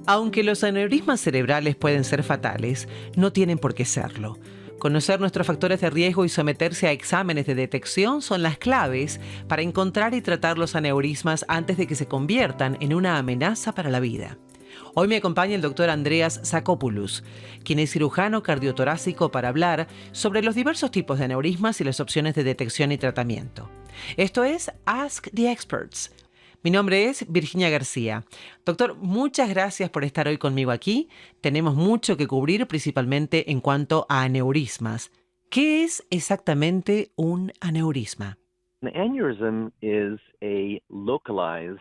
Aunque los aneurismas cerebrales pueden ser fatales, no tienen por qué serlo. Conocer nuestros factores de riesgo y someterse a exámenes de detección son las claves para encontrar y tratar los aneurismas antes de que se conviertan en una amenaza para la vida. Hoy me acompaña el doctor Andreas Sakopoulos, quien es cirujano cardiotorácico, para hablar sobre los diversos tipos de aneurismas y las opciones de detección y tratamiento. Esto es Ask the Experts. Mi nombre es Virginia García. Doctor, muchas gracias por estar hoy conmigo aquí. Tenemos mucho que cubrir, principalmente en cuanto a aneurismas. ¿Qué es exactamente un aneurisma? An aneurysm is a localized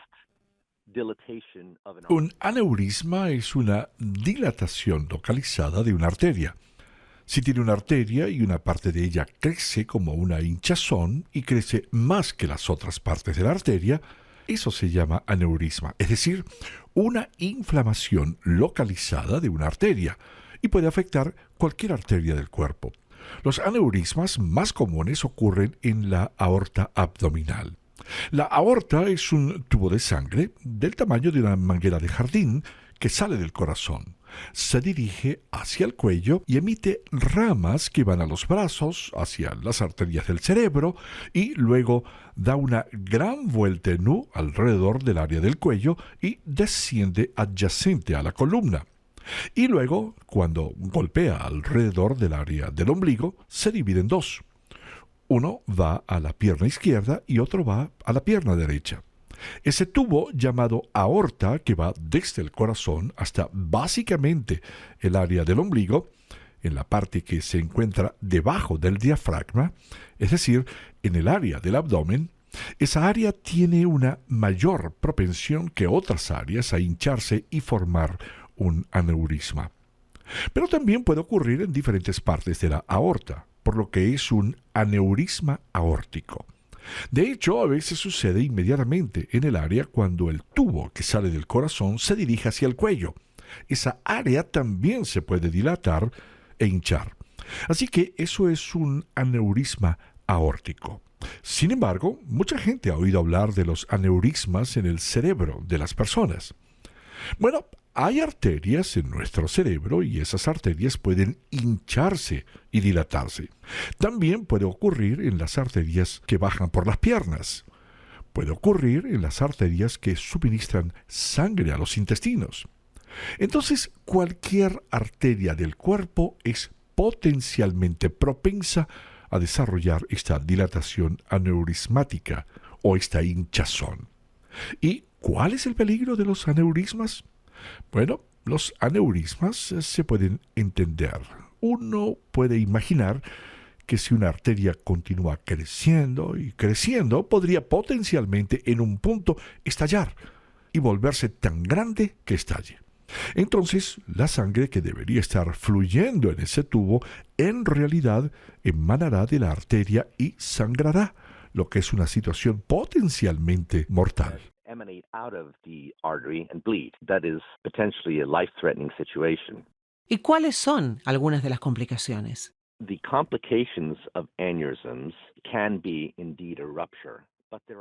dilatation of an Un aneurisma es una dilatación localizada de una arteria. Si tiene una arteria y una parte de ella crece como una hinchazón y crece más que las otras partes de la arteria, eso se llama aneurisma, es decir, una inflamación localizada de una arteria, y puede afectar cualquier arteria del cuerpo. Los aneurismas más comunes ocurren en la aorta abdominal. La aorta es un tubo de sangre del tamaño de una manguera de jardín que sale del corazón. Se dirige hacia el cuello y emite ramas que van a los brazos, hacia las arterias del cerebro, y luego da una gran vuelta en U alrededor del área del cuello y desciende adyacente a la columna. Y luego, cuando golpea alrededor del área del ombligo, se divide en dos. Uno va a la pierna izquierda y otro va a la pierna derecha. Ese tubo llamado aorta, que va desde el corazón hasta básicamente el área del ombligo, en la parte que se encuentra debajo del diafragma, es decir, en el área del abdomen, esa área tiene una mayor propensión que otras áreas a hincharse y formar un aneurisma. Pero también puede ocurrir en diferentes partes de la aorta, por lo que es un aneurisma aórtico. De hecho, a veces sucede inmediatamente en el área cuando el tubo que sale del corazón se dirige hacia el cuello. Esa área también se puede dilatar e hinchar. Así que eso es un aneurisma aórtico. Sin embargo, mucha gente ha oído hablar de los aneurismas en el cerebro de las personas. Bueno, hay arterias en nuestro cerebro y esas arterias pueden hincharse y dilatarse. También puede ocurrir en las arterias que bajan por las piernas. Puede ocurrir en las arterias que suministran sangre a los intestinos. Entonces, cualquier arteria del cuerpo es potencialmente propensa a desarrollar esta dilatación aneurismática o esta hinchazón. ¿Y cuál es el peligro de los aneurismas? Bueno, los aneurismas se pueden entender. Uno puede imaginar que si una arteria continúa creciendo y creciendo, podría potencialmente en un punto estallar y volverse tan grande que estalle. Entonces, la sangre que debería estar fluyendo en ese tubo, en realidad emanará de la arteria y sangrará, lo que es una situación potencialmente mortal. emanate out of the artery and bleed. That is potentially a life-threatening situation. ¿Y cuáles son algunas de las complicaciones? The complications of aneurysms can be indeed a rupture.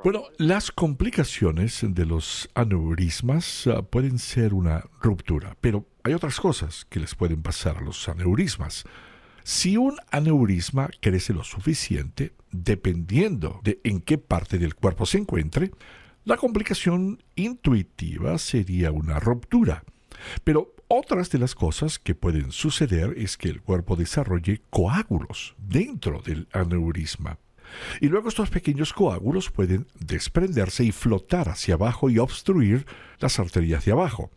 Bueno, las complicaciones de los aneurismas pueden ser una ruptura, pero hay otras cosas que les pueden pasar a los aneurismas. Si un aneurisma crece lo suficiente, dependiendo de en qué parte del cuerpo se encuentre, la complicación intuitiva sería una ruptura. Pero otras de las cosas que pueden suceder es que el cuerpo desarrolle coágulos dentro del aneurisma. Y luego estos pequeños coágulos pueden desprenderse y flotar hacia abajo y obstruir las arterias de abajo.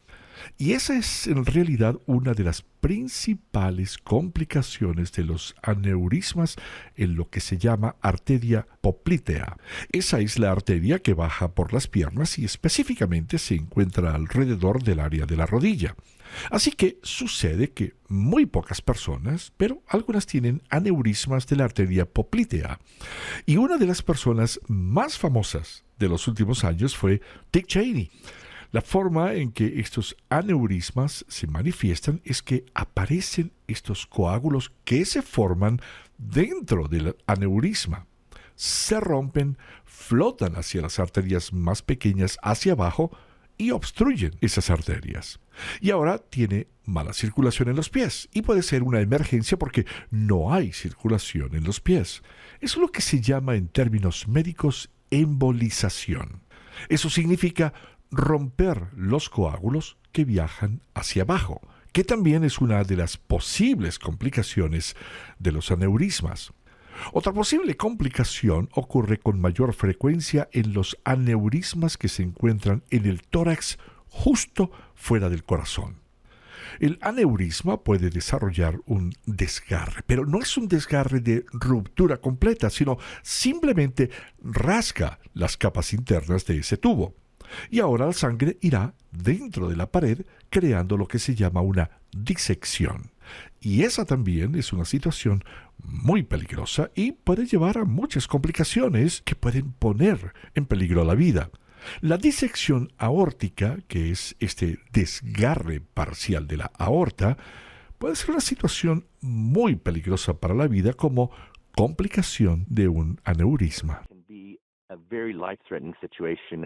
Y esa es en realidad una de las principales complicaciones de los aneurismas en lo que se llama arteria poplitea. Esa es la arteria que baja por las piernas y específicamente se encuentra alrededor del área de la rodilla. Así que sucede que muy pocas personas, pero algunas tienen aneurismas de la arteria poplitea. Y una de las personas más famosas de los últimos años fue Dick Cheney. La forma en que estos aneurismas se manifiestan es que aparecen estos coágulos que se forman dentro del aneurisma. Se rompen, flotan hacia las arterias más pequeñas hacia abajo y obstruyen esas arterias. Y ahora tiene mala circulación en los pies y puede ser una emergencia porque no hay circulación en los pies. Es lo que se llama en términos médicos embolización. Eso significa romper los coágulos que viajan hacia abajo, que también es una de las posibles complicaciones de los aneurismas. Otra posible complicación ocurre con mayor frecuencia en los aneurismas que se encuentran en el tórax justo fuera del corazón. El aneurisma puede desarrollar un desgarre, pero no es un desgarre de ruptura completa, sino simplemente rasga las capas internas de ese tubo. Y ahora la sangre irá dentro de la pared creando lo que se llama una disección. Y esa también es una situación muy peligrosa y puede llevar a muchas complicaciones que pueden poner en peligro la vida. La disección aórtica, que es este desgarre parcial de la aorta, puede ser una situación muy peligrosa para la vida como complicación de un aneurisma. Can be a very life-threatening situation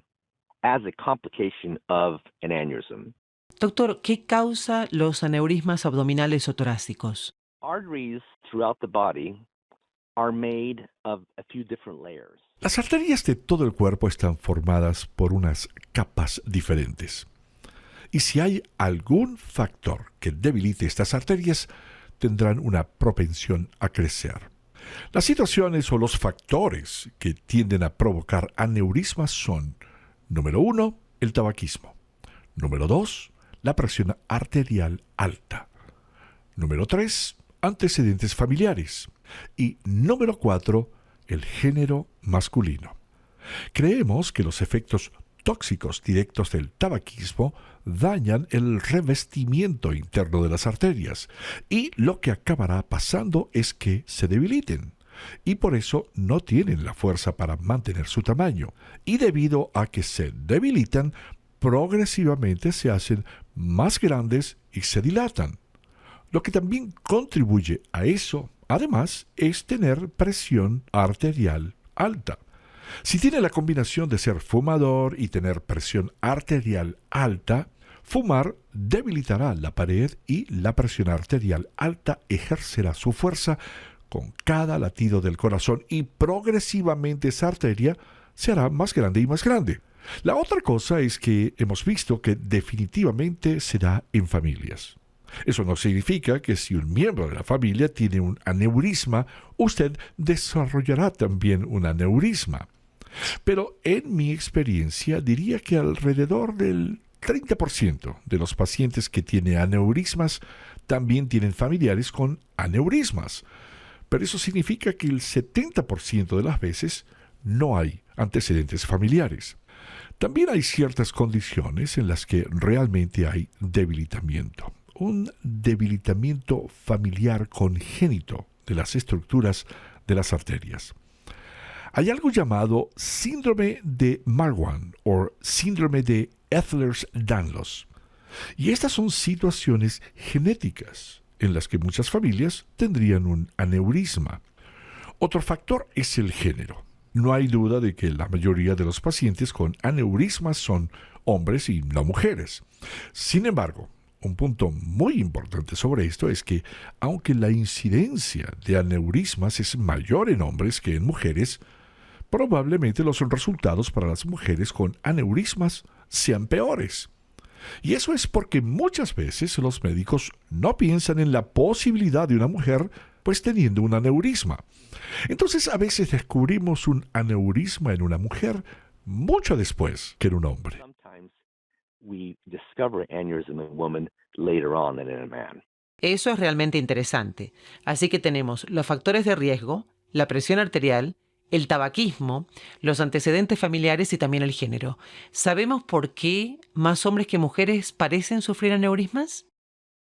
as a complication of an aneurysm. Doctor, ¿qué causa los aneurismas abdominales o torácicos? Arteries throughout the body are made of a few different layers. Las arterias de todo el cuerpo están formadas por unas capas diferentes. Y si hay algún factor que debilite estas arterias, tendrán una propensión a crecer. Las situaciones o los factores que tienden a provocar aneurismas son: número 1, el tabaquismo. Número 2, la presión arterial alta. Número 3, antecedentes familiares. Y número 4, el género masculino. Creemos que los efectos tóxicos directos del tabaquismo dañan el revestimiento interno de las arterias y lo que acabará pasando es que se debiliten y por eso no tienen la fuerza para mantener su tamaño y debido a que se debilitan progresivamente se hacen más grandes y se dilatan. Lo que también contribuye a eso, además, es tener presión arterial alta. Si tiene la combinación de ser fumador y tener presión arterial alta, fumar debilitará la pared y la presión arterial alta ejercerá su fuerza con cada latido del corazón y progresivamente esa arteria se hará más grande y más grande. La otra cosa es que hemos visto que definitivamente se da en familias. Eso no significa que si un miembro de la familia tiene un aneurisma, usted desarrollará también un aneurisma. Pero en mi experiencia diría que alrededor del 30% de los pacientes que tienen aneurismas también tienen familiares con aneurismas. Pero eso significa que el 70% de las veces no hay antecedentes familiares. También hay ciertas condiciones en las que realmente hay debilitamiento. Un debilitamiento familiar congénito de las estructuras de las arterias. Hay algo llamado síndrome de Marwan o síndrome de Ehlers-Danlos. Y estas son situaciones genéticas en las que muchas familias tendrían un aneurisma. Otro factor es el género. No hay duda de que la mayoría de los pacientes con aneurismas son hombres y no mujeres. Sin embargo, un punto muy importante sobre esto es que, aunque la incidencia de aneurismas es mayor en hombres que en mujeres, probablemente los resultados para las mujeres con aneurismas sean peores. Y eso es porque muchas veces los médicos no piensan en la posibilidad de una mujer pues teniendo un aneurisma. Entonces a veces descubrimos un aneurisma en una mujer mucho después que en un hombre. Sometimes we discover aneurysm in a woman later on than in a man. Eso es realmente interesante. Así que tenemos los factores de riesgo, la presión arterial, el tabaquismo, los antecedentes familiares y también el género. ¿Sabemos por qué más hombres que mujeres parecen sufrir aneurismas?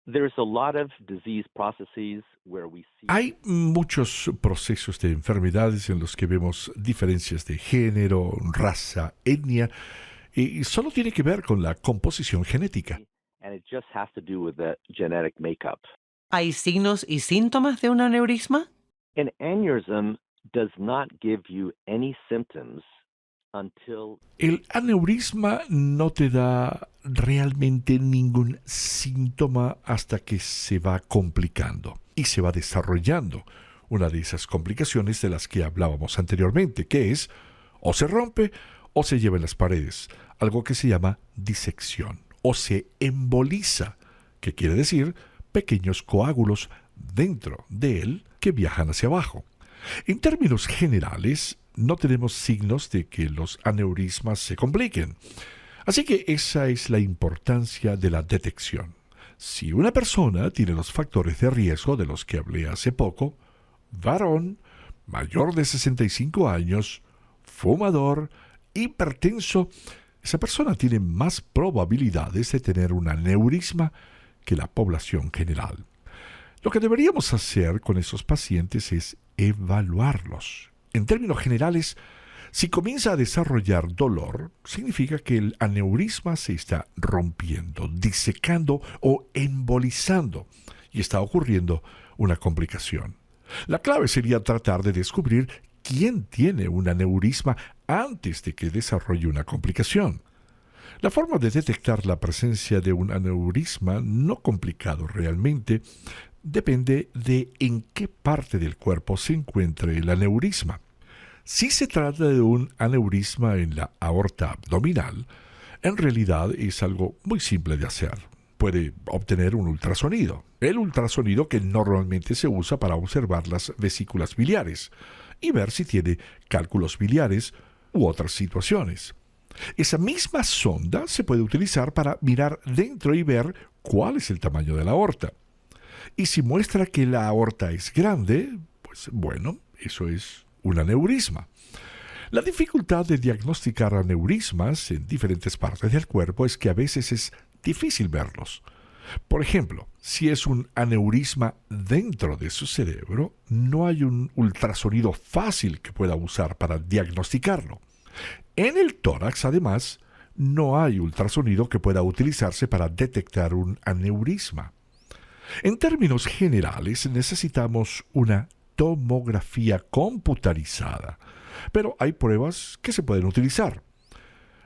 There's a lot of disease processes where we see Hay muchos procesos de enfermedades en los que vemos diferencias de género, raza, etnia, y solo tiene que ver con la composición genética. and it just has to do with the genetic makeup. ¿Hay signos y síntomas de un aneurisma? An aneurysm does not give you any symptoms until El aneurisma no te da realmente ningún síntoma hasta que se va complicando y se va desarrollando una de esas complicaciones de las que hablábamos anteriormente, que es o se rompe o se lleva en las paredes, algo que se llama disección, o se emboliza, que quiere decir pequeños coágulos dentro de él que viajan hacia abajo. En términos generales, no tenemos signos de que los aneurismas se compliquen. Así que esa es la importancia de la detección. Si una persona tiene los factores de riesgo de los que hablé hace poco, varón, mayor de 65 años, fumador, hipertenso, esa persona tiene más probabilidades de tener un aneurisma que la población general. Lo que deberíamos hacer con esos pacientes es evaluarlos. En términos generales, si comienza a desarrollar dolor, significa que el aneurisma se está rompiendo, disecando o embolizando y está ocurriendo una complicación. La clave sería tratar de descubrir quién tiene un aneurisma antes de que desarrolle una complicación. La forma de detectar la presencia de un aneurisma no complicado realmente depende de en qué parte del cuerpo se encuentre el aneurisma. Si se trata de un aneurisma en la aorta abdominal, en realidad es algo muy simple de hacer. Puede obtener un ultrasonido, el ultrasonido que normalmente se usa para observar las vesículas biliares y ver si tiene cálculos biliares u otras situaciones. Esa misma sonda se puede utilizar para mirar dentro y ver cuál es el tamaño de la aorta. Y si muestra que la aorta es grande, pues bueno, eso es un aneurisma. La dificultad de diagnosticar aneurismas en diferentes partes del cuerpo es que a veces es difícil verlos. Por ejemplo, si es un aneurisma dentro de su cerebro, no hay un ultrasonido fácil que pueda usar para diagnosticarlo. En el tórax, además, no hay ultrasonido que pueda utilizarse para detectar un aneurisma. En términos generales, necesitamos una tomografía computarizada, pero hay pruebas que se pueden utilizar.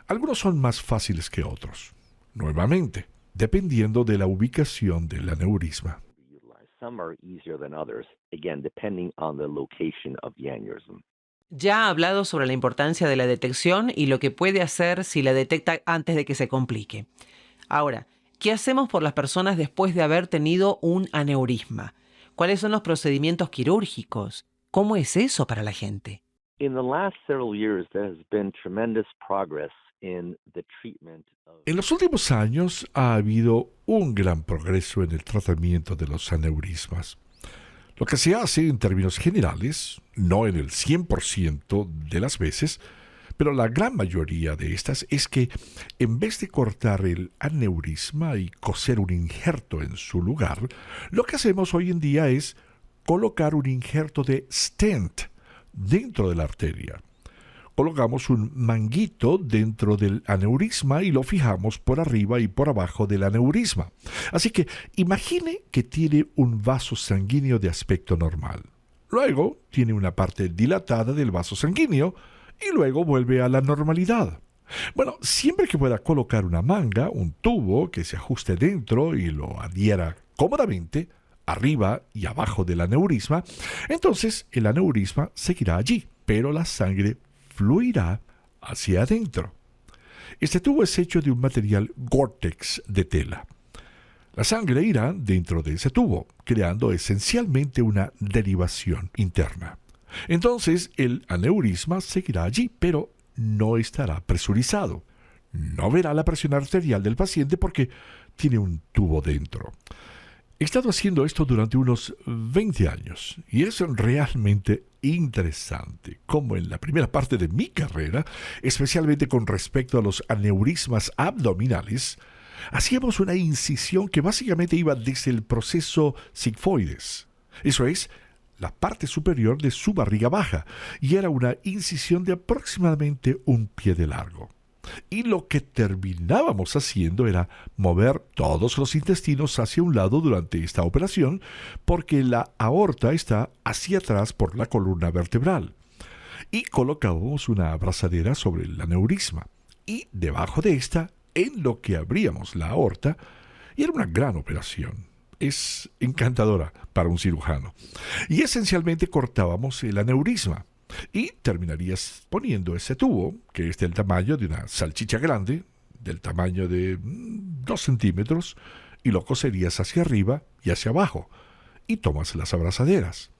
Algunos son más fáciles que otros, nuevamente, dependiendo de la ubicación del aneurisma. some are easier than others, again, depending on the location of the aneurysm. Ya ha hablado sobre la importancia de la detección y lo que puede hacer si la detecta antes de que se complique. Ahora, ¿qué hacemos por las personas después de haber tenido un aneurisma? ¿Cuáles son los procedimientos quirúrgicos? ¿Cómo es eso para la gente? In the last several years, there has been tremendous progress in the treatment of En los últimos años ha habido un gran progreso en el tratamiento de los aneurismas. Lo que se hace en términos generales, no en el 100% de las veces, pero la gran mayoría de estas es que en vez de cortar el aneurisma y coser un injerto en su lugar, lo que hacemos hoy en día es colocar un injerto de stent dentro de la arteria. Colocamos un manguito dentro del aneurisma y lo fijamos por arriba y por abajo del aneurisma. Así que imagine que tiene un vaso sanguíneo de aspecto normal. Luego tiene una parte dilatada del vaso sanguíneo y luego vuelve a la normalidad. Bueno, siempre que pueda colocar una manga, un tubo que se ajuste dentro y lo adhiera cómodamente, arriba y abajo del aneurisma, entonces el aneurisma seguirá allí, pero la sangre fluirá hacia adentro. Este tubo es hecho de un material Gore-Tex de tela. La sangre irá dentro de ese tubo, creando esencialmente una derivación interna. Entonces el aneurisma seguirá allí, pero no estará presurizado. No verá la presión arterial del paciente porque tiene un tubo dentro. He estado haciendo esto durante unos 20 años y es realmente interesante cómo en la primera parte de mi carrera, especialmente con respecto a los aneurismas abdominales, hacíamos una incisión que básicamente iba desde el proceso sigmoides, eso es, la parte superior de su barriga baja, y era una incisión de aproximadamente un pie de largo. Y lo que terminábamos haciendo era mover todos los intestinos hacia un lado durante esta operación porque la aorta está hacia atrás por la columna vertebral. y colocábamos una abrazadera sobre el aneurisma y debajo de esta, en lo que abríamos la aorta, y era una gran operación. Es encantadora para un cirujano. Y esencialmente cortábamos el aneurisma y terminarías poniendo ese tubo, que es del tamaño de una salchicha grande, del tamaño de 2 centímetros, y lo coserías hacia arriba y hacia abajo, y tomas las abrazaderas.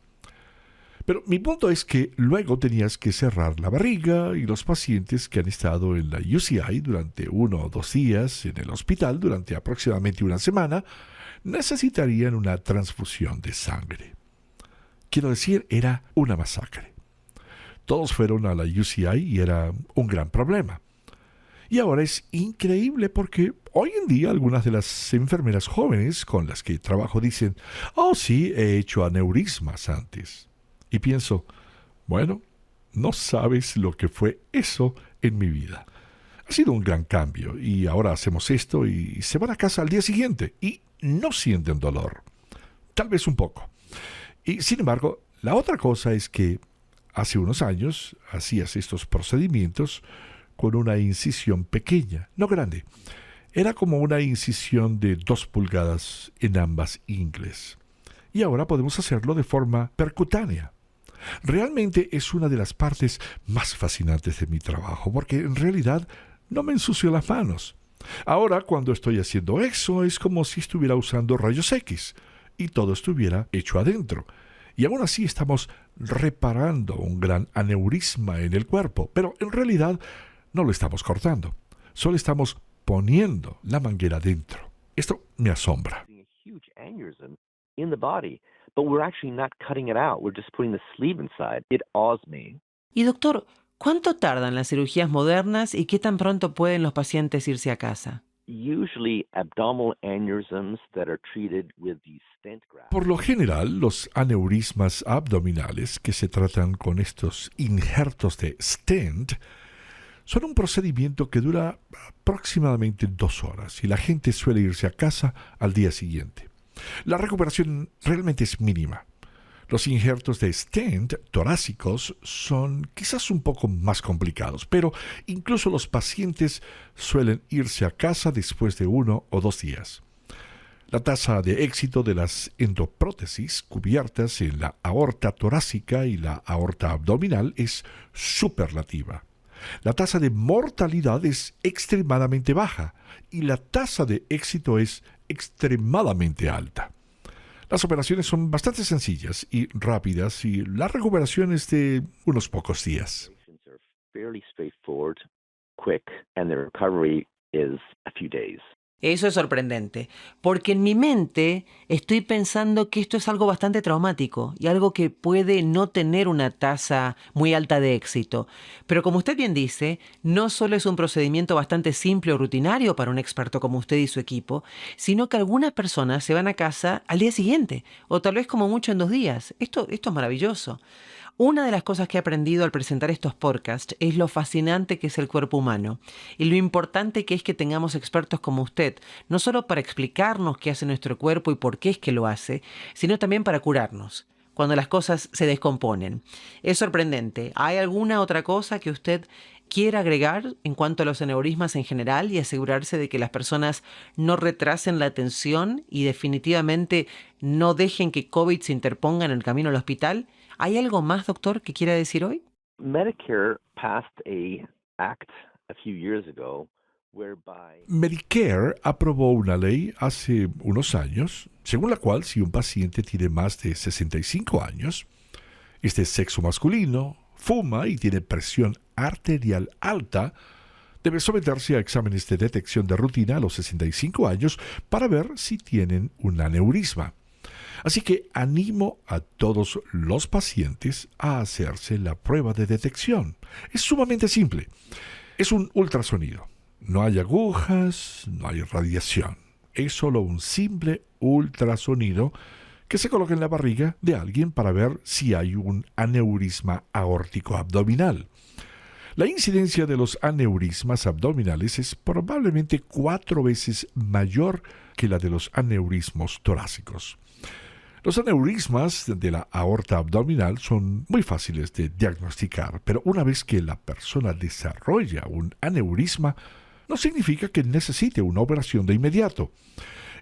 Pero mi punto es que luego tenías que cerrar la barriga y los pacientes que han estado en la UCI durante 1 o 2 días en el hospital durante aproximadamente una semana necesitarían una transfusión de sangre. Quiero decir, era una masacre. Todos fueron a la UCI y era un gran problema. Y ahora es increíble porque hoy en día algunas de las enfermeras jóvenes con las que trabajo dicen, oh sí, he hecho aneurismas antes. Y pienso, bueno, no sabes lo que fue eso en mi vida. Ha sido un gran cambio y ahora hacemos esto y se van a casa al día siguiente y no sienten dolor. Tal vez un poco. Y sin embargo, la otra cosa es que hace unos años hacías estos procedimientos con una incisión pequeña, no grande. Era como una incisión de 2 pulgadas en ambas ingles. Y ahora podemos hacerlo de forma percutánea. Realmente es una de las partes más fascinantes de mi trabajo, porque en realidad no me ensucio las manos. Ahora, cuando estoy haciendo eso, es como si estuviera usando rayos X y todo estuviera hecho adentro. Y aún así estamos reparando un gran aneurisma en el cuerpo, pero en realidad no lo estamos cortando, solo estamos poniendo la manguera dentro. Esto me asombra. In the body, but we're actually not cutting it out. We're just putting the sleeve inside. It awes me. Y doctor, ¿cuánto tardan las cirugías modernas y qué tan pronto pueden los pacientes irse a casa? Usually abdominal aneurysms that are treated with the stent graft. Por lo general, los aneurismas abdominales que se tratan con estos injertos de stent son un procedimiento que dura aproximadamente 2 horas y la gente suele irse a casa al día siguiente. La recuperación realmente es mínima. Los injertos de stent torácicos son quizás un poco más complicados, pero incluso los pacientes suelen irse a casa después de 1 o 2 días. La tasa de éxito de las endoprótesis cubiertas en la aorta torácica y la aorta abdominal es superlativa. La tasa de mortalidad es extremadamente baja y la tasa de éxito es extremadamente alta. Las operaciones son bastante sencillas y rápidas y la recuperación es de unos pocos días. Fairly straightforward, quick, and the recovery is a few days. Eso es sorprendente, porque en mi mente estoy pensando que esto es algo bastante traumático y algo que puede no tener una tasa muy alta de éxito. Pero como usted bien dice, no solo es un procedimiento bastante simple o rutinario para un experto como usted y su equipo, sino que algunas personas se van a casa al día siguiente, o tal vez como mucho en 2 días. Esto es maravilloso. Una de las cosas que he aprendido al presentar estos podcasts es lo fascinante que es el cuerpo humano y lo importante que es que tengamos expertos como usted, no solo para explicarnos qué hace nuestro cuerpo y por qué es que lo hace, sino también para curarnos cuando las cosas se descomponen. Es sorprendente. ¿Hay alguna otra cosa que usted quiera agregar en cuanto a los aneurismas en general y asegurarse de que las personas no retrasen la atención y definitivamente no dejen que COVID se interponga en el camino al hospital? ¿Hay algo más, doctor, que quiera decir hoy? Medicare passed a act a few years ago whereby Medicare aprobó una ley hace unos años, según la cual si un paciente tiene más de 65 años, es de sexo masculino, fuma y tiene presión arterial alta, debe someterse a exámenes de detección de rutina a los 65 años para ver si tienen un aneurisma. Así que animo a todos los pacientes a hacerse la prueba de detección. Es sumamente simple. Es un ultrasonido. No hay agujas, no hay radiación. Es solo un simple ultrasonido que se coloca en la barriga de alguien para ver si hay un aneurisma aórtico abdominal. La incidencia de los aneurismas abdominales es probablemente 4 veces mayor que la de los aneurismos torácicos. Los aneurismas de la aorta abdominal son muy fáciles de diagnosticar, pero una vez que la persona desarrolla un aneurisma, no significa que necesite una operación de inmediato.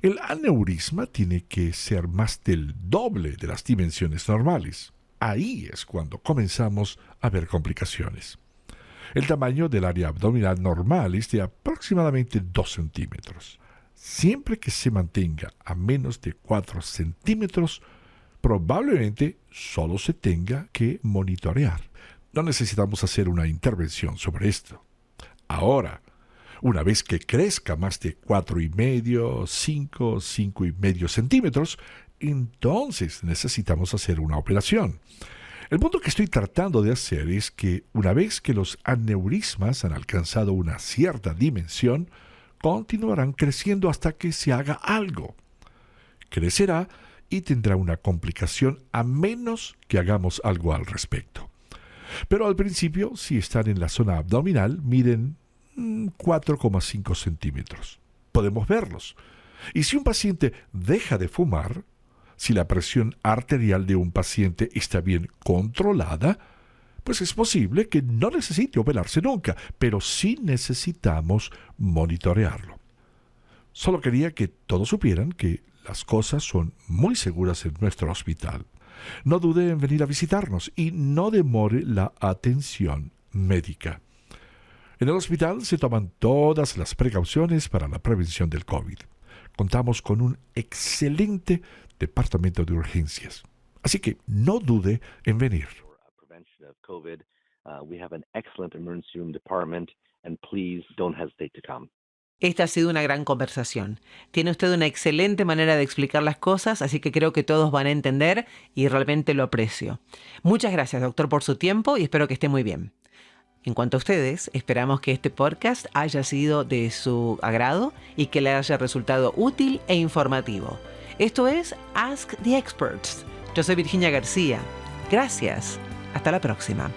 El aneurisma tiene que ser más del doble de las dimensiones normales. Ahí es cuando comenzamos a ver complicaciones. El tamaño del área abdominal normal es de aproximadamente 2 centímetros. Siempre que se mantenga a menos de 4 centímetros, probablemente solo se tenga que monitorear. No necesitamos hacer una intervención sobre esto. Ahora, una vez que crezca más de 4,5, 5,5 centímetros, entonces necesitamos hacer una operación. El punto que estoy tratando de hacer es que una vez que los aneurismas han alcanzado una cierta dimensión, continuarán creciendo hasta que se haga algo. Crecerá y tendrá una complicación a menos que hagamos algo al respecto. Pero al principio, si están en la zona abdominal, miden 4,5 centímetros. Podemos verlos. Y si un paciente deja de fumar, si la presión arterial de un paciente está bien controlada, pues es posible que no necesite operarse nunca, pero sí necesitamos monitorearlo. Solo quería que todos supieran que las cosas son muy seguras en nuestro hospital. No dude en venir a visitarnos y no demore la atención médica. En el hospital se toman todas las precauciones para la prevención del COVID. Contamos con un excelente departamento de urgencias. Así que no dude en venir. Prevention of COVID. We have an excellent emergency room department, and please don't hesitate to come. Esta ha sido una gran conversación. Tiene usted una excelente manera de explicar las cosas, así que creo que todos van a entender y realmente lo aprecio. Muchas gracias, doctor, por su tiempo y espero que esté muy bien. En cuanto a ustedes, esperamos que este podcast haya sido de su agrado y que le haya resultado útil e informativo. Esto es Ask the Experts. Yo soy Virginia García. Gracias. Hasta la próxima.